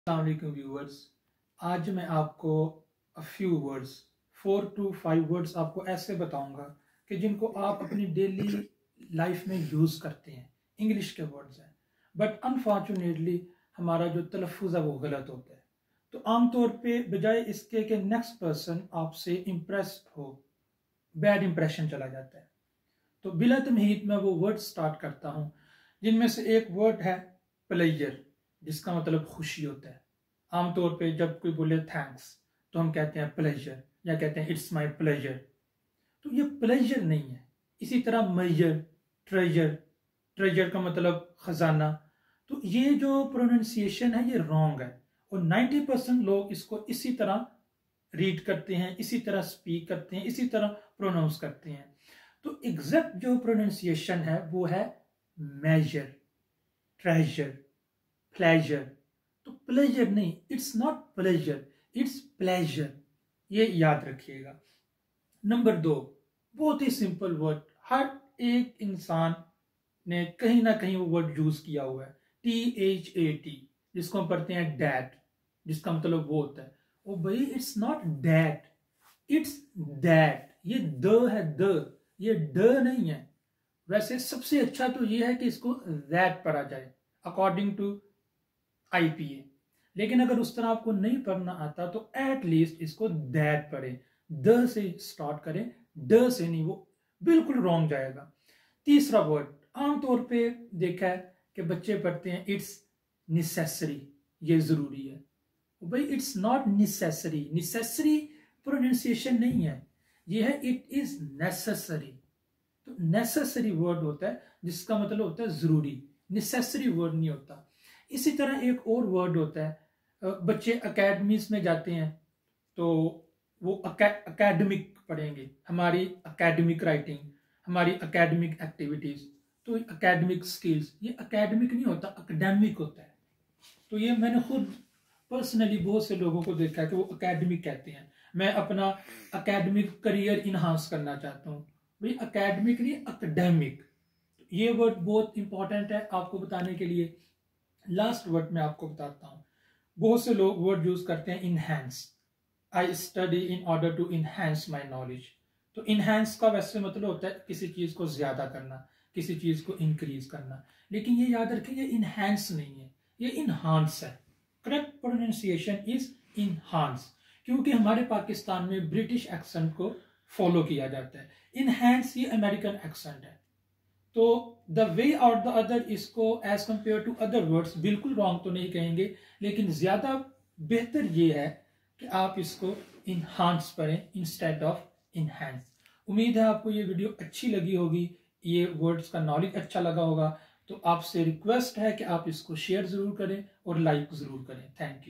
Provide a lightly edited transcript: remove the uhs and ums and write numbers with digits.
अस्सलाम वालेकुम व्यूअर्स। आज मैं आपको फ्यू वर्ड्स 4 to 5 वर्ड्स आपको ऐसे बताऊंगा कि जिनको आप अपनी डेली लाइफ में यूज़ करते हैं। इंग्लिश के वर्ड्स हैं बट अनफॉर्चुनेटली हमारा जो तलफ़ुज़ है वो गलत होता है। तो आमतौर पे बजाय इसके कि नेक्स्ट पर्सन आपसे इम्प्रेस्ड हो, बैड इंप्रेशन चला जाता है। तो बिला तमहीद मैं वो वर्ड स्टार्ट करता हूँ जिनमें से एक वर्ड है प्लेजर, जिसका मतलब खुशी होता है। आमतौर पे जब कोई बोले थैंक्स तो हम कहते हैं प्लेजर या कहते हैं इट्स माय प्लेजर। तो ये प्लेजर नहीं है। इसी तरह मेजर, ट्रेजर, ट्रेजर का मतलब खजाना। तो ये जो प्रोनाउंसिएशन है ये रॉन्ग है और 90% लोग इसको इसी तरह रीड करते हैं, इसी तरह स्पीक करते हैं, इसी तरह प्रोनाउंस करते हैं। तो एग्जैक्ट जो प्रोनाउंसिएशन है वो है मेजर, ट्रेजर, प्लेजर। तो प्लेजर नहीं, it's not pleasure, it's pleasure. ये याद रखिएगा। नंबर 2, बहुत ही सिंपल वर्ड, हर एक इंसान ने कहीं ना कहीं वो वर्ड यूज किया हुआ है, THAT, जिसको हम पढ़ते हैं डैट, जिसका मतलब वो होता है। ओ भाई, it's not that, it's that. ये द है, द, ये ड नहीं है। वैसे सबसे अच्छा तो ये है कि इसको दैट पढ़ा जाए अकॉर्डिंग टू IPA। लेकिन अगर उस तरह आपको नहीं पढ़ना आता तो एट लीस्ट इसको दैट पढ़े, द से स्टार्ट करें, ड से नहीं, वो बिल्कुल रॉन्ग जाएगा। तीसरा वर्ड आमतौर पे देखा है कि बच्चे पढ़ते हैं इट्स नेसेसरी, ये जरूरी है। भाई it's not necessary, necessary pronunciation नहीं है, ये है इट इज नेसेसरी। तो नेसेसरी वर्ड होता है जिसका मतलब होता है जरूरी, नेसेसरी वर्ड नहीं होता। इसी तरह एक और वर्ड होता है, बच्चे अकेडमीज में जाते हैं तो वो अकेडमिक पढ़ेंगे, हमारी अकेडमिक राइटिंग, हमारी अकेडमिक एक्टिविटीज, तो अकेडमिक स्किल्स, ये अकेडमिक नहीं होता, अकेडमिक होता है। तो ये मैंने खुद पर्सनली बहुत से लोगों को देखा है कि वो अकेडमिक कहते हैं, मैं अपना अकेडमिक करियर इनहांस करना चाहता हूँ। भाई अकेडमिक नहीं, अकेडमिक। ये वर्ड बहुत इंपॉर्टेंट है आपको बताने के लिए। लास्ट वर्ड मैं आपको बताता हूँ, बहुत से लोग वर्ड यूज करते हैं enhance, I study in order to enhance my knowledge. तो इनहैंस का वैसे मतलब होता है किसी चीज को ज्यादा करना, किसी चीज को इंक्रीज करना, लेकिन ये याद रखें ये इनहैंस नहीं है, ये इनहांस है। करेक्ट प्रोनाउंसिएशन इज इनहांस, क्योंकि हमारे पाकिस्तान में ब्रिटिश एक्सेंट को फॉलो किया जाता है। इनहैंस ये अमेरिकन एक्सेंट है। तो द वे और द अदर इसको as compare to other words बिल्कुल रॉन्ग तो नहीं कहेंगे, लेकिन ज्यादा बेहतर ये है कि आप इसको इनहांस पढ़ें इंस्टेड ऑफ इनहैंस। उम्मीद है आपको ये वीडियो अच्छी लगी होगी, ये वर्ड्स का नॉलेज अच्छा लगा होगा। तो आपसे रिक्वेस्ट है कि आप इसको शेयर जरूर करें और लाइक जरूर करें। Thank you.